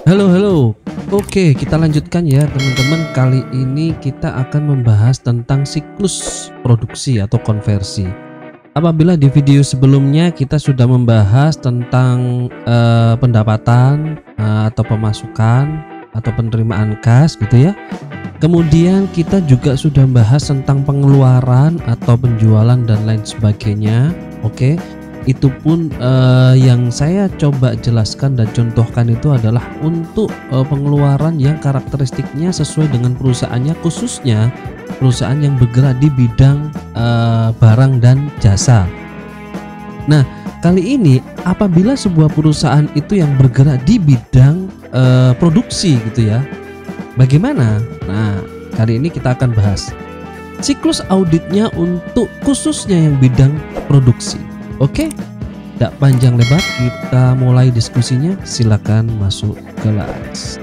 Halo, halo. Oke, kita lanjutkan ya teman-teman. Kali ini kita akan membahas tentang siklus produksi atau konversi. Apabila di video sebelumnya kita sudah membahas tentang pendapatan atau pemasukan atau penerimaan kas gitu ya. Kemudian kita juga sudah membahas tentang pengeluaran atau penjualan dan lain sebagainya. Oke. Itu pun yang saya coba jelaskan dan contohkan itu adalah untuk pengeluaran yang karakteristiknya sesuai dengan perusahaannya, khususnya perusahaan yang bergerak di bidang barang dan jasa. Nah, kali ini apabila sebuah perusahaan itu yang bergerak di bidang produksi gitu ya, bagaimana? Nah, kali ini kita akan bahas siklus auditnya untuk khususnya yang bidang produksi. Oke, tidak panjang lebar, kita mulai diskusinya. Silakan masuk kelas.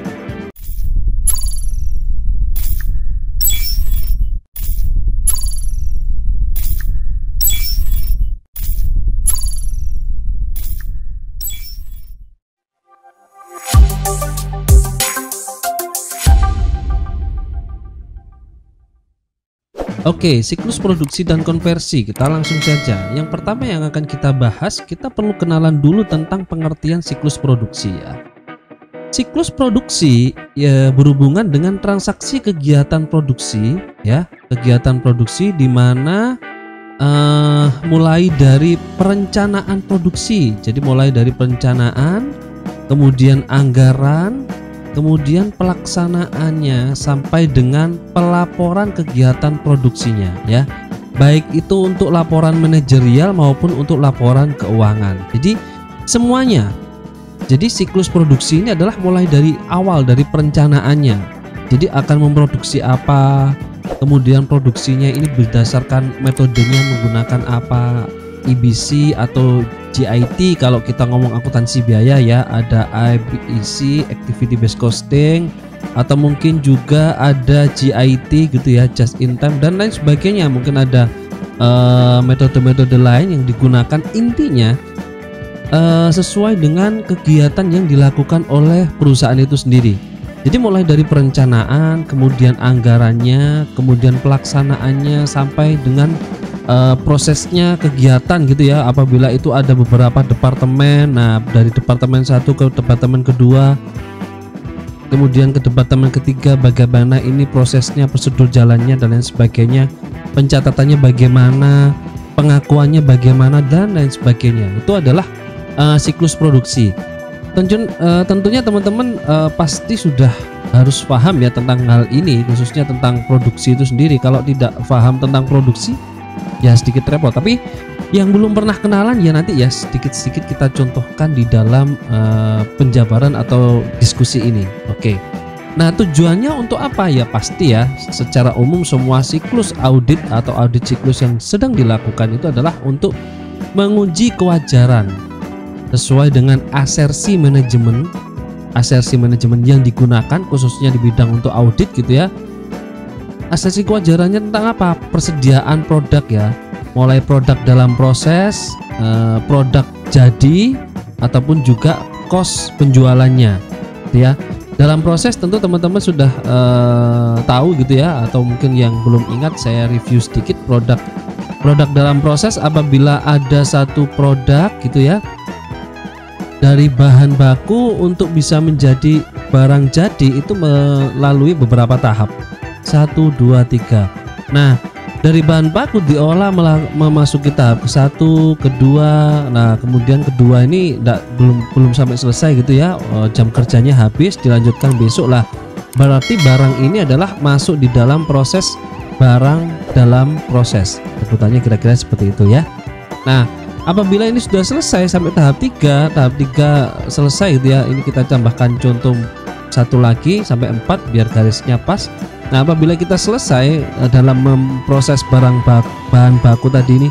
Oke, siklus produksi dan konversi, kita langsung saja. Yang pertama yang akan kita bahas, kita perlu kenalan dulu tentang pengertian siklus produksi ya. Siklus produksi ya berhubungan dengan transaksi kegiatan produksi ya, kegiatan produksi di mana mulai dari perencanaan produksi. Jadi mulai dari perencanaan, kemudian anggaran, kemudian pelaksanaannya sampai dengan pelaporan kegiatan produksinya ya, baik itu untuk laporan manajerial maupun untuk laporan keuangan. Jadi semuanya. Jadi siklus produksi ini adalah mulai dari awal, dari perencanaannya. Jadi akan memproduksi apa, kemudian produksinya ini berdasarkan metodenya menggunakan apa, IBC atau GIT kalau kita ngomong akuntansi biaya ya, ada IBC Activity Based Costing, atau mungkin juga ada GIT gitu ya, Just in Time dan lain sebagainya. Mungkin ada metode-metode lain yang digunakan. Intinya sesuai dengan kegiatan yang dilakukan oleh perusahaan itu sendiri. Jadi mulai dari perencanaan, kemudian anggarannya, kemudian pelaksanaannya sampai dengan prosesnya kegiatan gitu ya. Apabila itu ada beberapa departemen, nah dari departemen satu ke departemen kedua, kemudian ke departemen ketiga, bagaimana ini prosesnya, prosedur jalannya dan lain sebagainya, pencatatannya bagaimana, pengakuannya bagaimana dan lain sebagainya. Itu adalah siklus produksi. Tentunya teman-teman pasti sudah harus paham ya tentang hal ini, khususnya tentang produksi itu sendiri. Kalau tidak paham tentang produksi ya sedikit repot, tapi yang belum pernah kenalan ya nanti ya sedikit-sedikit kita contohkan di dalam penjabaran atau diskusi ini. Oke. Nah, tujuannya untuk apa ya? Pasti ya secara umum semua siklus audit atau audit siklus yang sedang dilakukan itu adalah untuk menguji kewajaran sesuai dengan asersi manajemen yang digunakan khususnya di bidang untuk audit gitu ya. Asersi kewajarannya tentang apa? Persediaan produk ya, mulai produk dalam proses, produk jadi, ataupun juga kos penjualannya gitu ya. Dalam proses tentu teman-teman sudah tahu gitu ya, atau mungkin yang belum ingat saya review sedikit produk dalam proses. Apabila ada satu produk gitu ya, dari bahan baku untuk bisa menjadi barang jadi itu melalui beberapa tahap. 1, 2, 3. Nah, dari bahan baku diolah memasuki tahap ke-1, kedua. Nah, kemudian kedua ini belum sampai selesai gitu ya. Jam kerjanya habis, dilanjutkan besok lah. Berarti barang ini adalah masuk di dalam proses barang dalam proses. Sebutannya kira-kira seperti itu ya. Nah, apabila ini sudah selesai sampai tahap 3 selesai gitu ya. Ini kita tambahkan contoh satu lagi sampai 4 biar garisnya pas. Nah, apabila kita selesai dalam memproses bahan baku tadi ini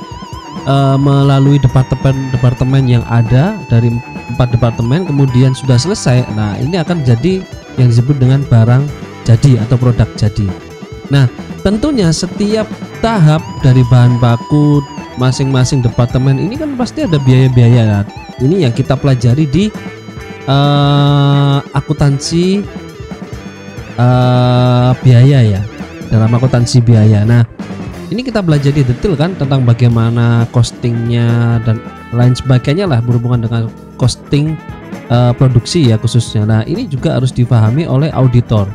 melalui departemen yang ada dari 4 departemen, kemudian sudah selesai. Nah, ini akan jadi yang disebut dengan barang jadi atau produk jadi. Nah, tentunya setiap tahap dari bahan baku masing-masing departemen ini kan pasti ada biaya-biaya. Ini yang kita pelajari di akuntansi biaya ya, dalam akuntansi biaya. Nah, ini kita belajar di detail kan tentang bagaimana costingnya dan lain sebagainya lah berhubungan dengan costing produksi ya khususnya. Nah, ini juga harus dipahami oleh auditor,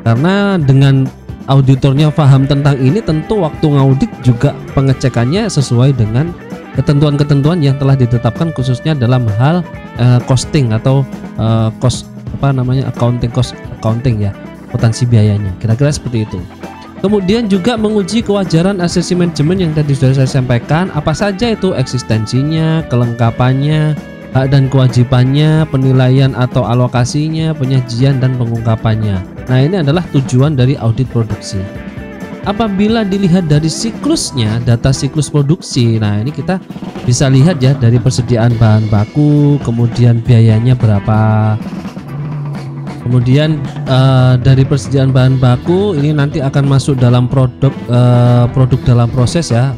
karena dengan auditornya paham tentang ini, tentu waktu ngaudit juga pengecekannya sesuai dengan ketentuan-ketentuan yang telah ditetapkan khususnya dalam hal costing atau cost accounting ya, akuntansi biayanya, kira-kira seperti itu. Kemudian juga menguji kewajaran asesi manajemen yang tadi sudah saya sampaikan, apa saja itu eksistensinya, kelengkapannya, hak dan kewajibannya, penilaian atau alokasinya, penyajian dan pengungkapannya. Nah, ini adalah tujuan dari audit produksi. Apabila dilihat dari siklusnya, data siklus produksi, nah ini kita bisa lihat ya dari persediaan bahan baku, kemudian biayanya berapa. Kemudian dari persediaan bahan baku ini nanti akan masuk dalam produk dalam proses ya,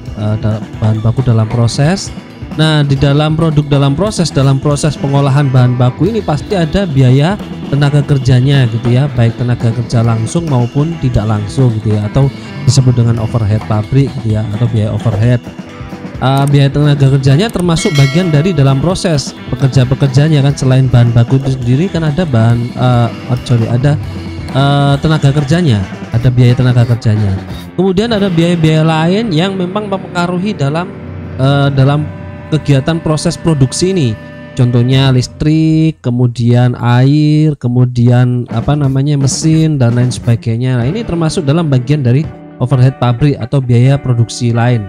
bahan baku dalam proses. Nah, di dalam produk dalam proses pengolahan bahan baku ini pasti ada biaya tenaga kerjanya gitu ya, baik tenaga kerja langsung maupun tidak langsung gitu ya, atau disebut dengan overhead pabrik gitu ya, atau biaya overhead. Biaya tenaga kerjanya termasuk bagian dari dalam proses pekerjanya kan, selain bahan baku itu sendiri kan ada tenaga kerjanya, ada biaya tenaga kerjanya. Kemudian ada biaya-biaya lain yang memang mempengaruhi dalam kegiatan proses produksi ini. Contohnya listrik, kemudian air, kemudian mesin dan lain sebagainya. Nah, ini termasuk dalam bagian dari overhead pabrik atau biaya produksi lain.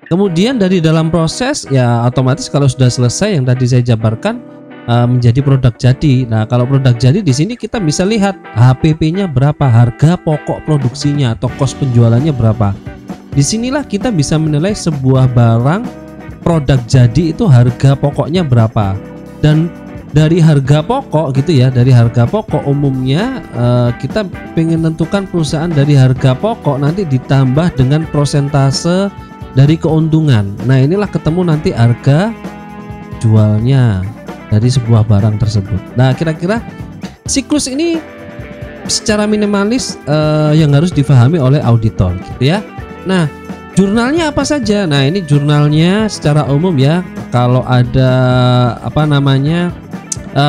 Kemudian dari dalam proses ya otomatis kalau sudah selesai yang tadi saya jabarkan menjadi produk jadi. Nah, kalau produk jadi di sini kita bisa lihat HPP-nya berapa, harga pokok produksinya atau kos penjualannya berapa. Disinilah kita bisa menilai sebuah barang produk jadi itu harga pokoknya berapa. Dan dari harga pokok gitu ya, dari harga pokok umumnya kita pengen tentukan perusahaan dari harga pokok nanti ditambah dengan prosentase dari keuntungan. Nah, inilah ketemu nanti harga jualnya dari sebuah barang tersebut. Nah, kira-kira siklus ini secara minimalis yang harus difahami oleh auditor gitu ya. Nah, jurnalnya apa saja? Nah, ini jurnalnya secara umum ya. Kalau ada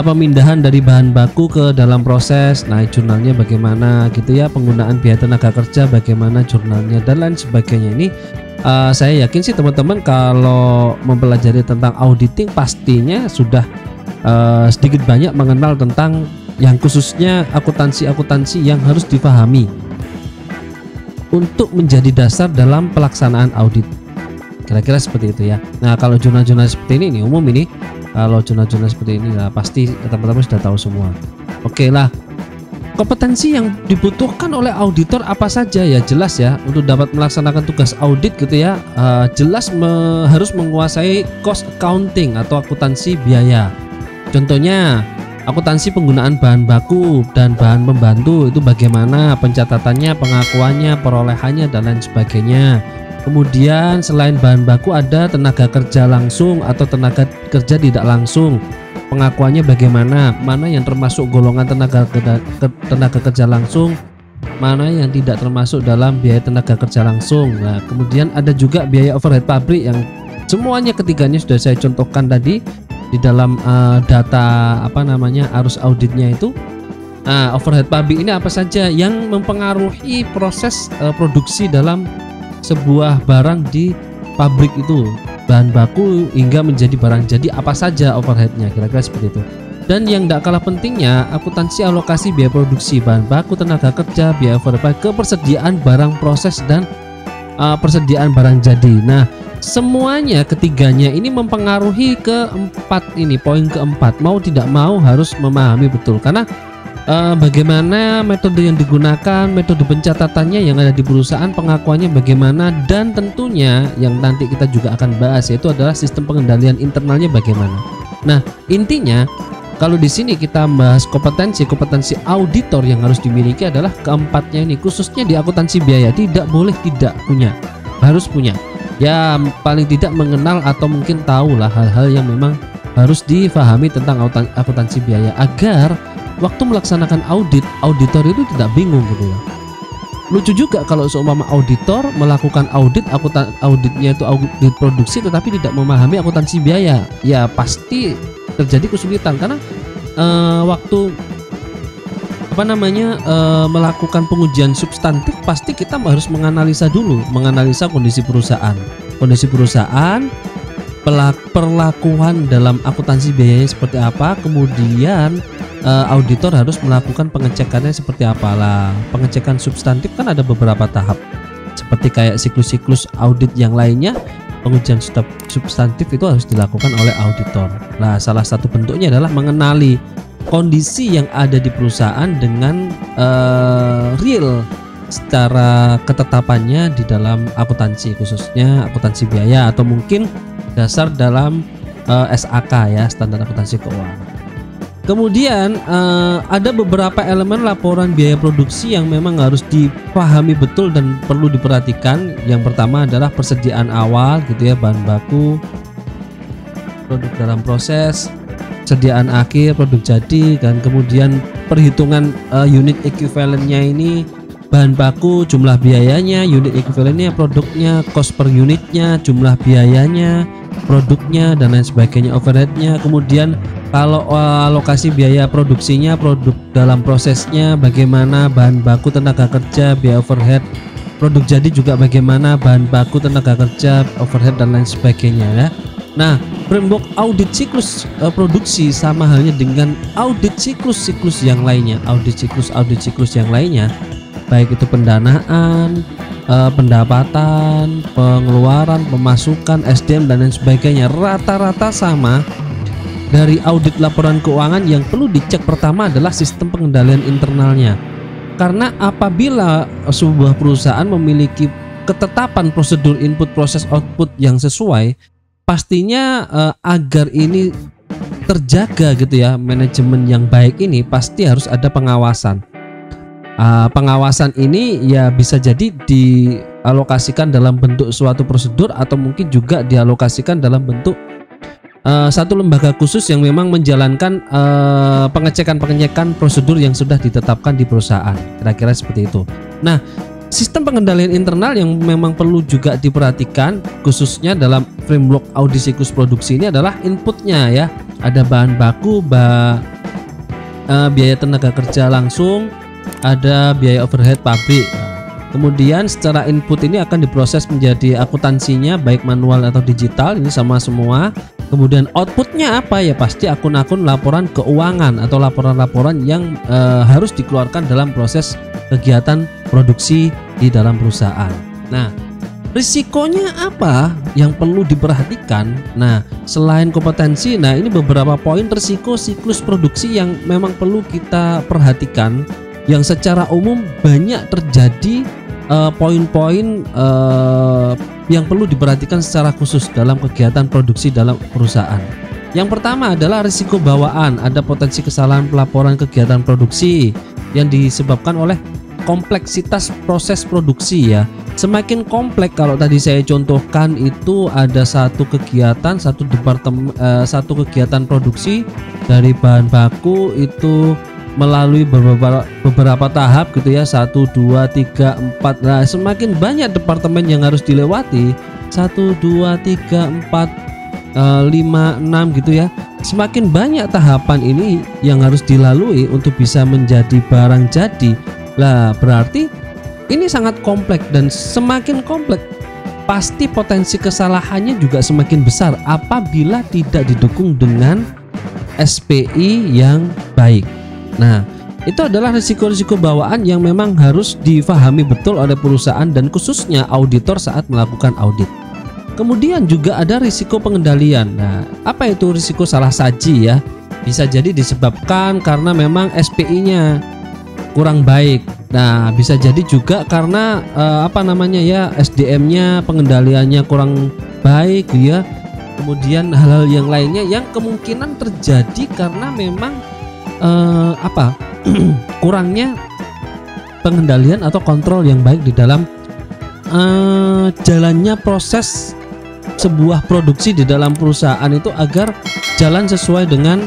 pemindahan dari bahan baku ke dalam proses, nah jurnalnya bagaimana gitu ya, penggunaan biaya tenaga kerja bagaimana jurnalnya dan lain sebagainya. Ini saya yakin sih teman-teman kalau mempelajari tentang auditing pastinya sudah sedikit banyak mengenal tentang yang khususnya akuntansi yang harus dipahami untuk menjadi dasar dalam pelaksanaan audit. Kira-kira seperti itu ya. Nah, kalau jurnal-jurnal seperti ini umum ini, kalau jurnal-jurnal seperti ini lah pasti teman-teman sudah tahu semua. Oke lah. Kompetensi yang dibutuhkan oleh auditor apa saja ya, jelas ya, untuk dapat melaksanakan tugas audit gitu ya, jelas harus menguasai cost accounting atau akuntansi biaya. Contohnya akuntansi penggunaan bahan baku dan bahan pembantu itu bagaimana pencatatannya, pengakuannya, perolehannya dan lain sebagainya. Kemudian selain bahan baku ada tenaga kerja langsung atau tenaga kerja tidak langsung. Pengakuannya bagaimana, mana yang termasuk golongan tenaga kerja langsung, mana yang tidak termasuk dalam biaya tenaga kerja langsung. Nah, kemudian ada juga biaya overhead pabrik yang semuanya ketiganya sudah saya contohkan tadi di dalam data arus auditnya itu. Nah, overhead pabrik ini apa saja yang mempengaruhi proses produksi dalam sebuah barang di pabrik itu, bahan baku hingga menjadi barang jadi, apa saja overheadnya, kira-kira seperti itu. Dan yang tidak kalah pentingnya, akuntansi alokasi biaya produksi, bahan baku, tenaga kerja, biaya overhead, kepersediaan barang proses dan persediaan barang jadi. Nah, semuanya ketiganya ini mempengaruhi poin keempat, mau tidak mau harus memahami betul, karena bagaimana metode yang digunakan, metode pencatatannya yang ada di perusahaan, pengakuannya bagaimana, dan tentunya yang nanti kita juga akan bahas yaitu adalah sistem pengendalian internalnya bagaimana. Nah, intinya kalau di sini kita bahas kompetensi auditor yang harus dimiliki adalah keempatnya ini, khususnya di akuntansi biaya tidak boleh tidak punya, harus punya. Ya paling tidak mengenal atau mungkin tahulah hal-hal yang memang harus difahami tentang akuntansi biaya agar waktu melaksanakan audit, auditor itu tidak bingung gitu ya. Lucu juga kalau seumpama auditor melakukan audit, auditnya itu audit produksi tetapi tidak memahami akuntansi biaya, ya pasti terjadi kesulitan karena waktu melakukan pengujian substantif pasti kita harus menganalisa dulu, menganalisa kondisi perusahaan, perlakuan dalam akuntansi biayanya seperti apa, kemudian auditor harus melakukan pengecekannya seperti apalah. Pengecekan substantif kan ada beberapa tahap, seperti kayak siklus-siklus audit yang lainnya. Pengujian substantif itu harus dilakukan oleh auditor. Nah, salah satu bentuknya adalah mengenali kondisi yang ada di perusahaan dengan real secara ketetapannya di dalam akuntansi, khususnya akuntansi biaya atau mungkin dasar dalam SAK ya, standar akuntansi keuangan. Kemudian ada beberapa elemen laporan biaya produksi yang memang harus dipahami betul dan perlu diperhatikan. Yang pertama adalah persediaan awal gitu ya, bahan baku, produk dalam proses, persediaan akhir, produk jadi, dan kemudian perhitungan unit equivalentnya ini, bahan baku, jumlah biayanya, unit equivalentnya, produknya, cost per unitnya, jumlah biayanya, produknya, dan lain sebagainya, overheadnya. Kemudian kalau alokasi biaya produksinya, produk dalam prosesnya bagaimana, bahan baku, tenaga kerja, biaya overhead, produk jadi juga bagaimana, bahan baku, tenaga kerja, overhead, dan lain sebagainya ya. Nah, framework audit siklus produksi sama halnya dengan audit siklus yang lainnya, audit siklus yang lainnya, baik itu pendanaan, pendapatan, pengeluaran, pemasukan, SDM, dan lain sebagainya, rata-rata sama. Dari audit laporan keuangan yang perlu dicek pertama adalah sistem pengendalian internalnya. Karena apabila sebuah perusahaan memiliki ketetapan prosedur input, proses, output yang sesuai, pastinya agar ini terjaga gitu ya, manajemen yang baik ini pasti harus ada pengawasan. Pengawasan ini ya bisa jadi dialokasikan dalam bentuk suatu prosedur atau mungkin juga dialokasikan dalam bentuk satu lembaga khusus yang memang menjalankan pengecekan prosedur yang sudah ditetapkan di perusahaan, kira-kira seperti itu. Nah, sistem pengendalian internal yang memang perlu juga diperhatikan khususnya dalam framework audit siklus produksi ini adalah inputnya ya. Ada bahan baku, biaya tenaga kerja langsung, ada biaya overhead pabrik. Kemudian secara input ini akan diproses menjadi akuntansinya baik manual atau digital, ini sama semua. Kemudian outputnya apa ya, pasti akun-akun laporan keuangan atau laporan-laporan yang harus dikeluarkan dalam proses kegiatan produksi di dalam perusahaan. Nah, risikonya apa yang perlu diperhatikan? Nah, selain kompetensi, nah ini beberapa poin risiko siklus produksi yang memang perlu kita perhatikan, yang secara umum banyak terjadi poin-poin yang perlu diperhatikan secara khusus dalam kegiatan produksi dalam perusahaan. Yang pertama adalah risiko bawaan. Ada potensi kesalahan pelaporan kegiatan produksi yang disebabkan oleh kompleksitas proses produksi ya. Semakin kompleks, kalau tadi saya contohkan itu ada satu kegiatan, satu kegiatan produksi dari bahan baku itu melalui beberapa tahap gitu ya, 1, 2, 3, 4. Nah, semakin banyak departemen yang harus dilewati, 1, 2, 3, 4, 5, 6 gitu ya. Semakin banyak tahapan ini yang harus dilalui untuk bisa menjadi barang jadi. Lah, berarti ini sangat kompleks, dan semakin kompleks pasti potensi kesalahannya juga semakin besar apabila tidak didukung dengan SPI yang baik. Nah, itu adalah risiko-risiko bawaan yang memang harus difahami betul oleh perusahaan dan khususnya auditor saat melakukan audit. Kemudian juga ada risiko pengendalian. Nah, apa itu risiko salah saji ya? Bisa jadi disebabkan karena memang SPI-nya kurang baik. Nah, bisa jadi juga karena SDM-nya, pengendaliannya kurang baik ya. Kemudian hal-hal yang lainnya yang kemungkinan terjadi karena memang kurangnya pengendalian atau kontrol yang baik di dalam jalannya proses sebuah produksi di dalam perusahaan itu agar jalan sesuai dengan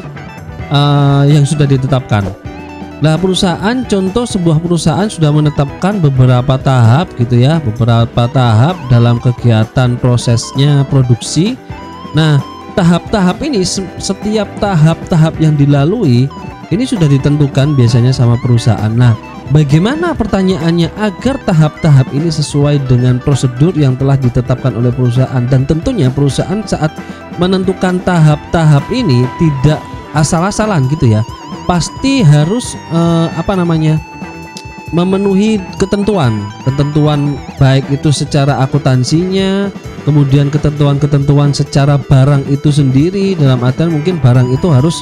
yang sudah ditetapkan. Nah, perusahaan, contoh sebuah perusahaan sudah menetapkan beberapa tahap gitu ya, beberapa tahap dalam kegiatan prosesnya produksi. Nah, tahap-tahap ini, setiap tahap-tahap yang dilalui ini sudah ditentukan biasanya sama perusahaan. Nah, bagaimana pertanyaannya agar tahap-tahap ini sesuai dengan prosedur yang telah ditetapkan oleh perusahaan, dan tentunya perusahaan saat menentukan tahap-tahap ini tidak asal-asalan gitu ya. Pasti harus memenuhi ketentuan baik itu secara akuntansinya, kemudian ketentuan secara barang itu sendiri, dalam artian mungkin barang itu harus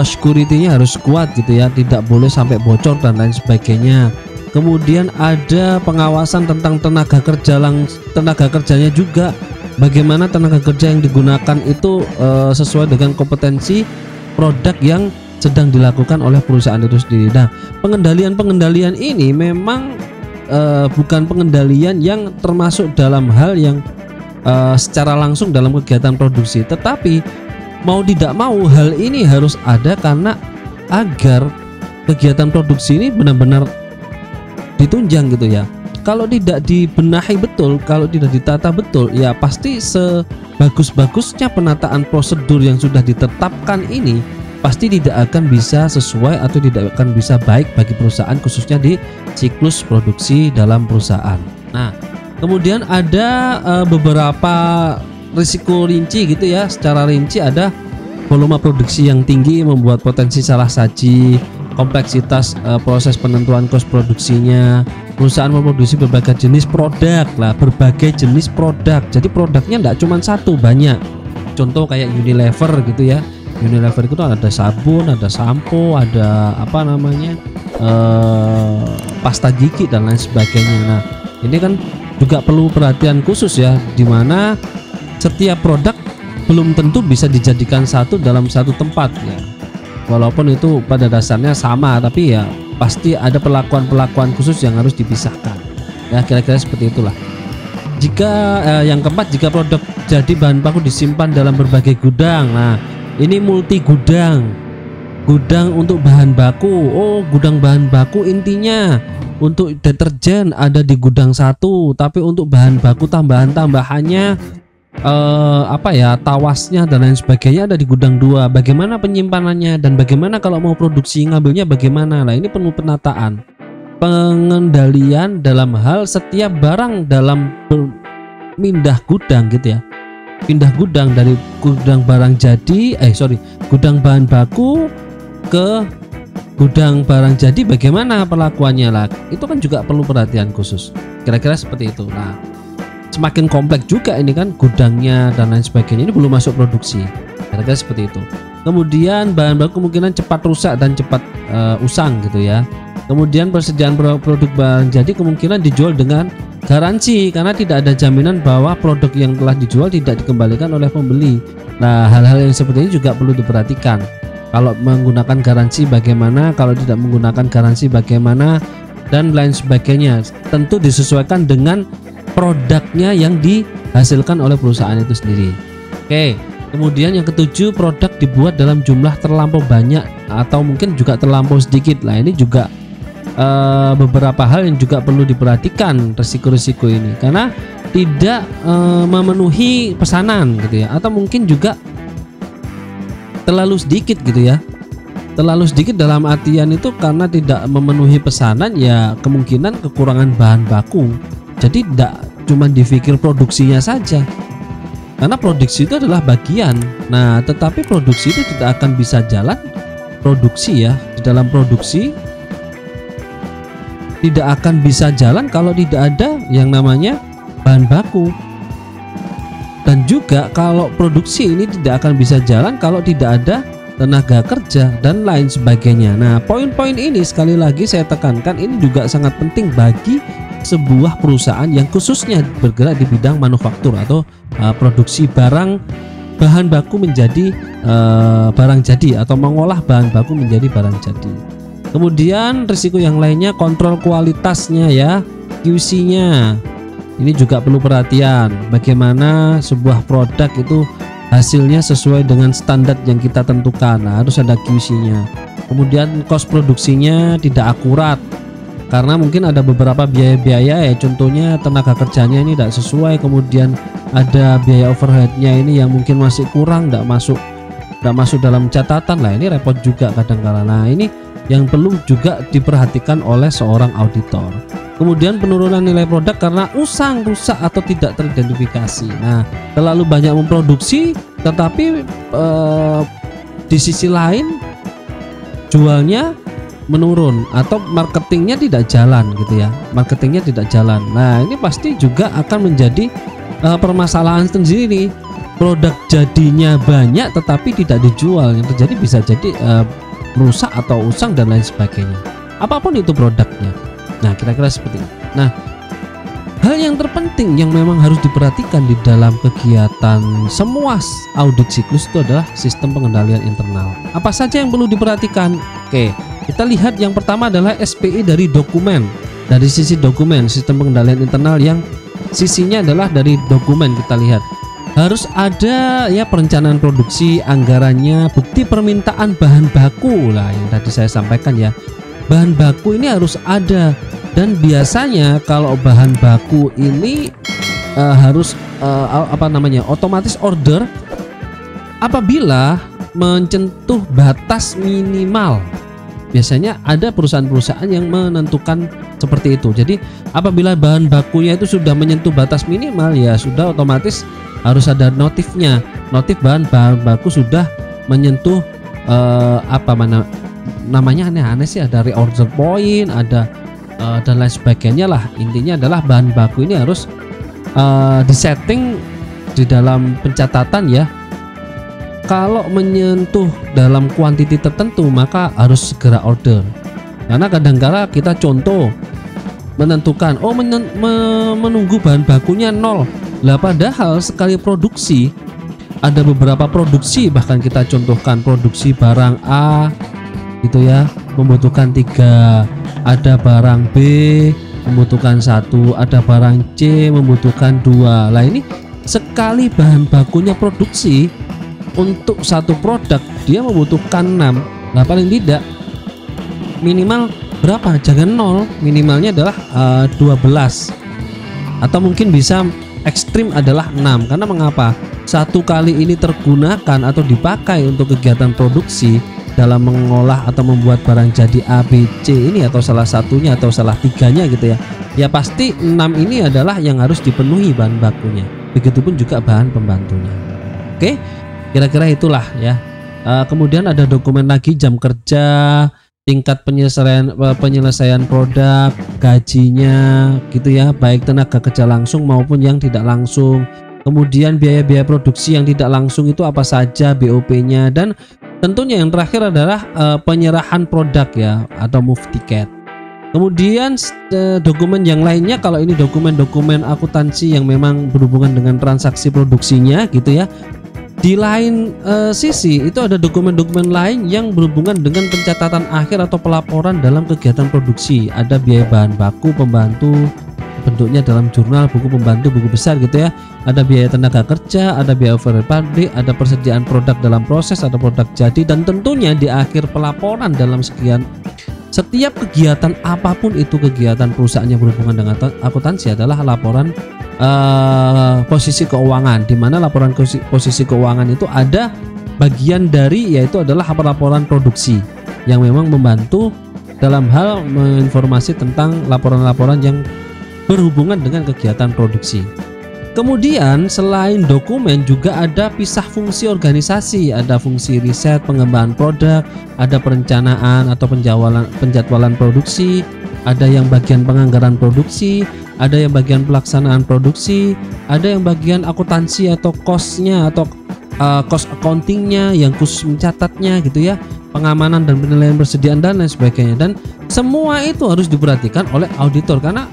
security-nya harus kuat gitu ya, tidak boleh sampai bocor dan lain sebagainya. Kemudian ada pengawasan tentang tenaga kerjanya juga, bagaimana tenaga kerja yang digunakan itu sesuai dengan kompetensi produk yang sedang dilakukan oleh perusahaan itu sendiri. Nah, pengendalian ini memang bukan pengendalian yang termasuk dalam hal yang secara langsung dalam kegiatan produksi, tetapi mau tidak mau hal ini harus ada karena agar kegiatan produksi ini benar-benar ditunjang gitu ya. Kalau tidak dibenahi betul, kalau tidak ditata betul, ya pasti sebagus-bagusnya penataan prosedur yang sudah ditetapkan ini pasti tidak akan bisa sesuai atau tidak akan bisa baik bagi perusahaan, khususnya di siklus produksi dalam perusahaan. Nah, kemudian ada beberapa risiko rinci gitu ya. Secara rinci ada volume produksi yang tinggi membuat potensi salah saji, kompleksitas proses penentuan kos produksinya. Perusahaan memproduksi berbagai jenis produk lah, berbagai jenis produk. Jadi produknya tidak cuma satu, banyak. Contoh kayak Unilever gitu ya. Unilever itu ada sabun, ada sampo, ada pasta gigi dan lain sebagainya. Nah, ini kan juga perlu perhatian khusus ya, dimana setiap produk belum tentu bisa dijadikan satu dalam satu tempat ya. Walaupun itu pada dasarnya sama, tapi ya pasti ada perlakuan khusus yang harus dipisahkan. Ya, kira-kira seperti itulah. Jika yang keempat, jika produk jadi bahan baku disimpan dalam berbagai gudang. Nah, ini multi gudang untuk bahan baku. Oh, gudang bahan baku intinya untuk deterjen ada di gudang satu, tapi untuk bahan baku tambahannya tawasnya dan lain sebagainya ada di gudang 2. Bagaimana penyimpanannya dan bagaimana kalau mau produksi ngambilnya bagaimana? Nah, ini perlu penataan, pengendalian dalam hal setiap barang dalam pindah gudang gitu ya. Pindah gudang dari gudang gudang bahan baku ke gudang barang jadi, bagaimana perlakuannya lah, itu kan juga perlu perhatian khusus. Kira-kira seperti itu. Nah, semakin kompleks juga ini kan gudangnya dan lain sebagainya, ini belum masuk produksi. Kira-kira seperti itu. Kemudian bahan baku kemungkinan cepat rusak dan cepat usang gitu ya. Kemudian persediaan produk bahan jadi kemungkinan dijual dengan garansi, karena tidak ada jaminan bahwa produk yang telah dijual tidak dikembalikan oleh pembeli. Nah, hal-hal yang seperti ini juga perlu diperhatikan. Kalau menggunakan garansi bagaimana, kalau tidak menggunakan garansi bagaimana, dan lain sebagainya. Tentu disesuaikan dengan produknya yang dihasilkan oleh perusahaan itu sendiri. Oke, kemudian yang ketujuh, produk dibuat dalam jumlah terlampau banyak atau mungkin juga terlampau sedikit. Nah, ini juga beberapa hal yang juga perlu diperhatikan, resiko-resiko ini, karena tidak memenuhi pesanan gitu ya, atau mungkin juga terlalu sedikit gitu ya. Terlalu sedikit dalam artian itu karena tidak memenuhi pesanan, ya kemungkinan kekurangan bahan baku. Jadi tidak cuma dipikir produksinya saja, karena produksi itu adalah bagian. Nah, tetapi produksi itu tidak akan bisa jalan produksi ya, di dalam produksi tidak akan bisa jalan kalau tidak ada yang namanya bahan baku. Dan juga kalau produksi ini tidak akan bisa jalan kalau tidak ada tenaga kerja dan lain sebagainya. Nah, poin-poin ini sekali lagi saya tekankan, ini juga sangat penting bagi sebuah perusahaan yang khususnya bergerak di bidang manufaktur atau produksi bahan baku menjadi barang jadi, atau mengolah bahan baku menjadi barang jadi. Kemudian risiko yang lainnya, kontrol kualitasnya ya, QC-nya. Ini juga perlu perhatian, bagaimana sebuah produk itu hasilnya sesuai dengan standar yang kita tentukan. Nah, harus ada QC-nya. Kemudian cost produksinya tidak akurat, karena mungkin ada beberapa biaya-biaya ya, contohnya tenaga kerjanya ini tidak sesuai, kemudian ada biaya overheadnya ini yang mungkin masih kurang, tidak masuk dalam catatan. Lah ini repot juga kadang-kala. Nah, ini yang perlu juga diperhatikan oleh seorang auditor. Kemudian penurunan nilai produk karena usang, rusak atau tidak teridentifikasi. Nah, terlalu banyak memproduksi tetapi di sisi lain jualnya menurun atau marketingnya tidak jalan gitu ya. Marketingnya tidak jalan. Nah, ini pasti juga akan menjadi permasalahan sendiri. Produk jadinya banyak tetapi tidak dijual. Yang terjadi bisa jadi rusak atau usang dan lain sebagainya. Apapun itu produknya. Nah, kira-kira seperti itu. Nah, hal yang terpenting yang memang harus diperhatikan di dalam kegiatan semua audit siklus itu adalah sistem pengendalian internal. Apa saja yang perlu diperhatikan? Oke, kita lihat yang pertama adalah SPI dari dokumen. Dari sisi dokumen, sistem pengendalian internal yang sisinya adalah dari dokumen, kita lihat harus ada ya perencanaan produksi, anggarannya, bukti permintaan bahan baku lah yang tadi saya sampaikan ya. Bahan baku ini harus ada, dan biasanya kalau bahan baku ini harus otomatis order apabila menyentuh batas minimal. Biasanya ada perusahaan-perusahaan yang menentukan seperti itu. Jadi apabila bahan bakunya itu sudah menyentuh batas minimal, ya sudah otomatis harus ada notifnya. Notif bahan baku sudah menyentuh namanya aneh-aneh sih, ada reorder point, ada dan lain sebagainya lah. Intinya adalah bahan baku ini harus disetting di dalam pencatatan ya. Kalau menyentuh dalam kuantiti tertentu maka harus segera order. Karena kadang-kala kita contoh menentukan menunggu bahan bakunya 0. Lah padahal sekali produksi ada beberapa produksi, bahkan kita contohkan produksi barang A gitu ya, membutuhkan 3, ada barang B membutuhkan 1, ada barang C membutuhkan 2. Lah ini sekali bahan bakunya produksi untuk satu produk dia membutuhkan 6. Nah paling tidak minimal berapa? Jangan 0, minimalnya adalah 12, atau mungkin bisa ekstrim adalah 6. Karena mengapa? Satu kali ini tergunakan atau dipakai untuk kegiatan produksi dalam mengolah atau membuat barang jadi A, B, C ini, atau salah satunya atau salah tiganya gitu ya, ya pasti 6 ini adalah yang harus dipenuhi bahan bakunya. Begitupun juga bahan pembantunya. Oke, kira-kira itulah ya. Kemudian ada dokumen lagi, jam kerja, tingkat penyelesaian produk, gajinya gitu ya, baik tenaga kerja langsung maupun yang tidak langsung. Kemudian biaya-biaya produksi yang tidak langsung itu apa saja, BOP-nya, dan tentunya yang terakhir adalah penyerahan produk ya, atau move ticket. Kemudian dokumen yang lainnya, kalau ini dokumen-dokumen akuntansi yang memang berhubungan dengan transaksi produksinya gitu ya. Di lain sisi itu ada dokumen-dokumen lain yang berhubungan dengan pencatatan akhir atau pelaporan dalam kegiatan produksi. Ada biaya bahan baku pembantu, bentuknya dalam jurnal, buku pembantu, buku besar gitu ya. Ada biaya tenaga kerja, ada biaya overhead pabrik, ada persediaan produk dalam proses atau produk jadi, dan tentunya di akhir pelaporan dalam setiap kegiatan apapun itu kegiatan perusahaan yang berhubungan dengan akuntansi adalah laporan posisi keuangan, di mana laporan posisi keuangan itu ada bagian dari yaitu adalah laporan produksi yang memang membantu dalam hal menginformasi tentang laporan-laporan yang berhubungan dengan kegiatan produksi. Kemudian selain dokumen juga ada pisah fungsi organisasi, ada fungsi riset, pengembangan produk, ada perencanaan atau penjadwalan produksi, ada yang bagian penganggaran produksi, ada yang bagian pelaksanaan produksi, ada yang bagian akuntansi atau cost-nya atau cost accounting-nya yang khusus mencatatnya gitu ya, pengamanan dan penilaian persediaan dan lain sebagainya. Dan semua itu harus diperhatikan oleh auditor, karena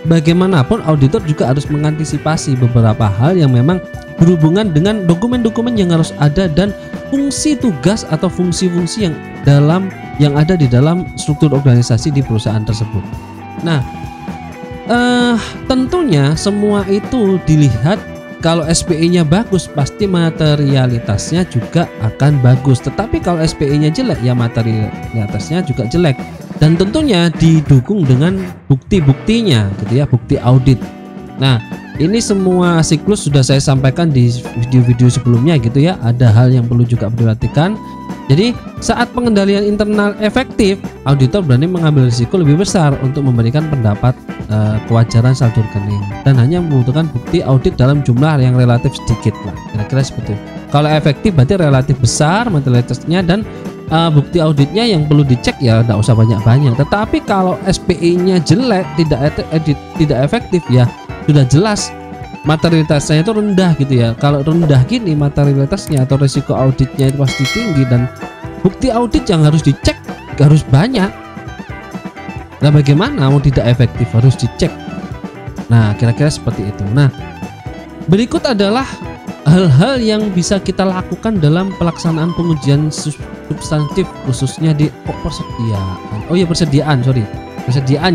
bagaimanapun auditor juga harus mengantisipasi beberapa hal yang memang berhubungan dengan dokumen-dokumen yang harus ada dan fungsi tugas atau fungsi-fungsi yang ada di dalam struktur organisasi di perusahaan tersebut. Nah, Tentunya semua itu dilihat. Kalau SPI-nya bagus pasti materialitasnya juga akan bagus, tetapi kalau SPI-nya jelek ya materialitasnya juga jelek, dan tentunya didukung dengan bukti-buktinya gitu ya, bukti audit. Nah, ini semua siklus sudah saya sampaikan di video-video sebelumnya gitu ya. Ada hal yang perlu juga diperhatikan. Jadi saat pengendalian internal efektif, auditor berani mengambil risiko lebih besar untuk memberikan pendapat kewajaran saldo rekening, dan hanya membutuhkan bukti audit dalam jumlah yang relatif sedikit lah, kira-kira seperti itu. Kalau efektif berarti relatif besar materialitasnya, dan bukti auditnya yang perlu dicek ya tidak usah banyak-banyak. Tetapi kalau SPI-nya jelek, tidak efektif, ya sudah jelas materialitasnya itu rendah gitu ya. Kalau rendah gini materialitasnya atau risiko auditnya itu pasti tinggi, dan bukti audit yang harus dicek harus banyak. Nah, bagaimana mau tidak efektif, harus dicek. Nah, kira-kira seperti itu. Nah, berikut adalah hal-hal yang bisa kita lakukan dalam pelaksanaan pengujian substantif, khususnya di persediaan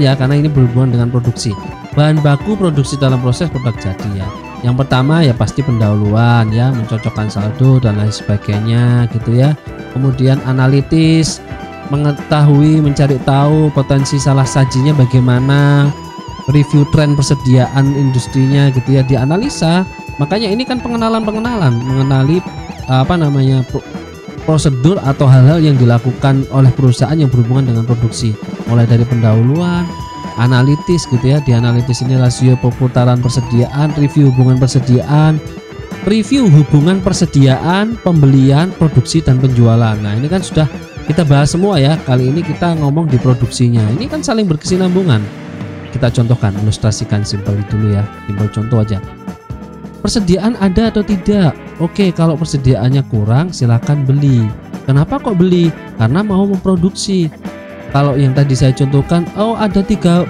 ya, karena ini berhubungan dengan produksi. Bahan baku produksi dalam proses produk jadi ya. Yang pertama ya pasti pendahuluan ya, mencocokkan saldo dan lain sebagainya gitu ya. Kemudian analitis, mengetahui, mencari tahu potensi salah sajinya bagaimana, review tren persediaan industrinya gitu ya, dianalisa. Makanya ini kan pengenalan mengenali prosedur atau hal-hal yang dilakukan oleh perusahaan yang berhubungan dengan produksi, mulai dari pendahuluan, analitis gitu ya. Di analitis ini rasio perputaran persediaan, review hubungan persediaan, pembelian, produksi dan penjualan. Nah, ini kan sudah kita bahas semua ya. Kali ini kita ngomong di produksinya. Ini kan saling berkesinambungan. Kita contohkan, ilustrasikan simpel dulu ya, simpel contoh aja. Persediaan ada atau tidak? Oke, kalau persediaannya kurang silakan beli. Kenapa kok beli? Karena mau memproduksi. Kalau yang tadi saya contohkan, ada tiga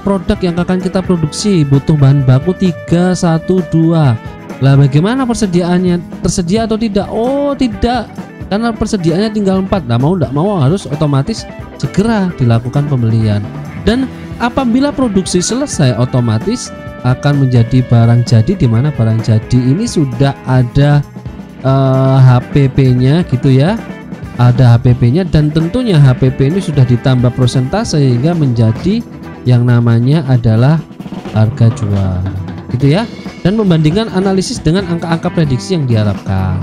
produk yang akan kita produksi, butuh bahan baku 3, 1, 2. Lah bagaimana persediaannya? Tersedia atau tidak? Oh tidak, karena persediaannya tinggal 4. Nah, mau tidak mau harus otomatis segera dilakukan pembelian. Dan apabila produksi selesai, otomatis akan menjadi barang jadi, di mana barang jadi ini sudah ada HPP-nya gitu ya. Ada HPP-nya, dan tentunya HPP ini sudah ditambah persentase sehingga menjadi yang namanya adalah harga jual gitu ya, dan membandingkan analisis dengan angka-angka prediksi yang diharapkan.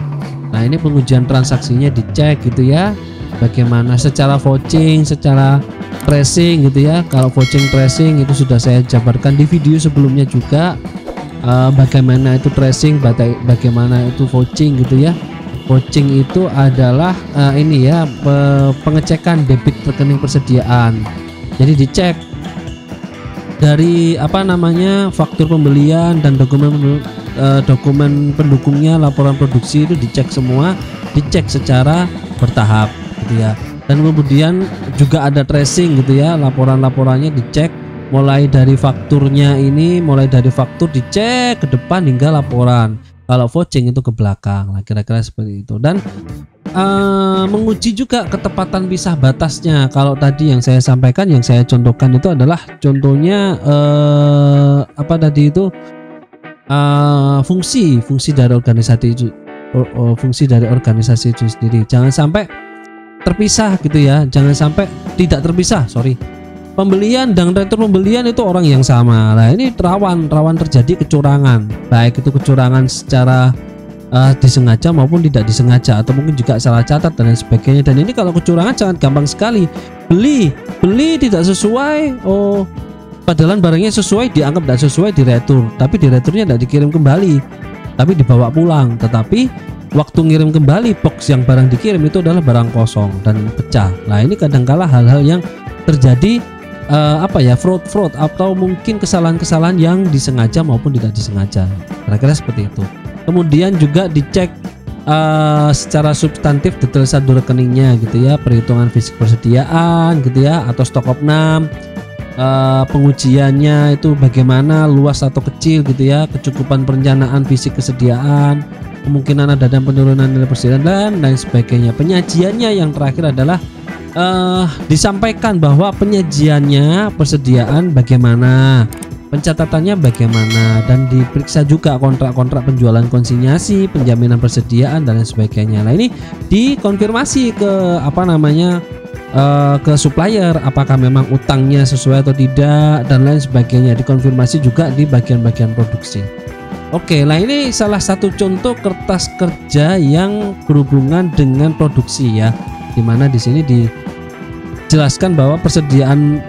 Nah, ini pengujian transaksinya dicek gitu ya, bagaimana secara vouching, secara tracing gitu ya. Kalau vouching tracing itu sudah saya jabarkan di video sebelumnya juga, bagaimana itu tracing, bagaimana itu vouching gitu ya. Vouching itu adalah pengecekan debit rekening persediaan. Jadi dicek dari faktur pembelian dan dokumen pendukungnya, laporan produksi itu dicek semua, dicek secara bertahap gitu ya. Dan kemudian juga ada tracing gitu ya, laporan-laporannya dicek mulai dari fakturnya ini, mulai dari faktur dicek ke depan hingga laporan. Kalau vouching itu ke belakang. Nah, kira-kira seperti itu. Dan menguji juga ketepatan pisah batasnya. Kalau tadi yang saya sampaikan, yang saya contohkan itu adalah contohnya fungsi dari organisasi itu sendiri. Jangan sampai terpisah gitu ya. Jangan sampai tidak terpisah. Pembelian dan retur pembelian itu orang yang sama. Nah, ini rawan terjadi kecurangan, baik itu kecurangan secara disengaja maupun tidak disengaja, atau mungkin juga salah catat dan lain sebagainya. Dan ini kalau kecurangan sangat gampang sekali. Beli tidak sesuai, padahal barangnya sesuai, dianggap tidak sesuai di retur, tapi di returnya tidak dikirim kembali, tapi dibawa pulang. Tetapi waktu ngirim kembali, box yang barang dikirim itu adalah barang kosong dan pecah. Nah, ini kadangkala hal-hal yang terjadi, fraud atau mungkin kesalahan-kesalahan yang disengaja maupun tidak disengaja, kira-kira seperti itu. Kemudian juga dicek secara substantif detail saldo rekeningnya gitu ya, perhitungan fisik persediaan gitu ya, atau stock of name, pengujiannya itu bagaimana, luas atau kecil gitu ya, kecukupan perencanaan fisik kesediaan, kemungkinan ada dan penurunan nilai persediaan dan lain sebagainya. Penyajiannya yang terakhir adalah disampaikan bahwa penyajiannya, persediaan bagaimana, pencatatannya bagaimana, dan diperiksa juga kontrak-kontrak penjualan konsinyasi, penjaminan persediaan dan lain sebagainya. Nah, ini dikonfirmasi ke ke supplier apakah memang utangnya sesuai atau tidak dan lain sebagainya, dikonfirmasi juga di bagian-bagian produksi. Oke, nah ini salah satu contoh kertas kerja yang berhubungan dengan produksi ya, dimana di sini dijelaskan bahwa persediaan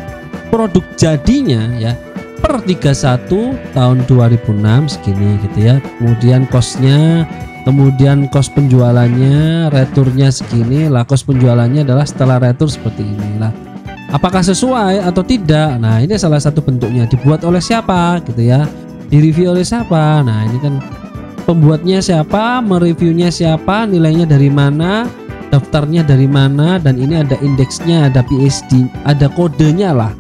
produk jadinya ya per 31 tahun 2006 segini gitu ya, kemudian costnya, kemudian cost penjualannya, returnya segini lah, cost penjualannya adalah setelah retur seperti inilah. Apakah sesuai atau tidak? Nah, ini salah satu bentuknya. Dibuat oleh siapa gitu ya, direview oleh siapa. Nah, ini kan pembuatnya siapa, mereviewnya siapa, nilainya dari mana, daftarnya dari mana, dan ini ada indeksnya, ada PSD, ada kodenya lah,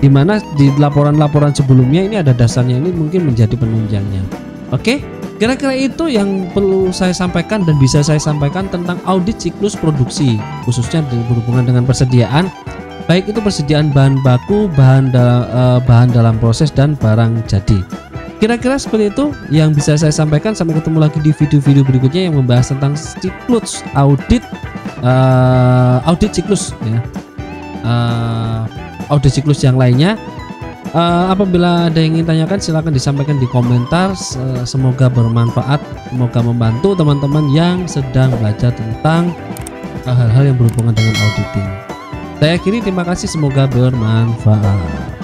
dimana di laporan-laporan sebelumnya ini ada dasarnya, ini mungkin menjadi penunjangnya. Oke, kira-kira itu yang perlu saya sampaikan dan bisa saya sampaikan tentang audit siklus produksi, khususnya berhubungan dengan persediaan, baik itu persediaan bahan baku, bahan dalam proses, dan barang jadi. Kira-kira seperti itu yang bisa saya sampaikan. Sampai ketemu lagi di video-video berikutnya yang membahas tentang siklus audit siklus ya, audit siklus yang lainnya. Apabila ada yang ingin tanyakan silahkan disampaikan di komentar. Semoga bermanfaat, semoga membantu teman-teman yang sedang belajar tentang hal-hal yang berhubungan dengan auditing. Saya akhiri, terima kasih, semoga bermanfaat.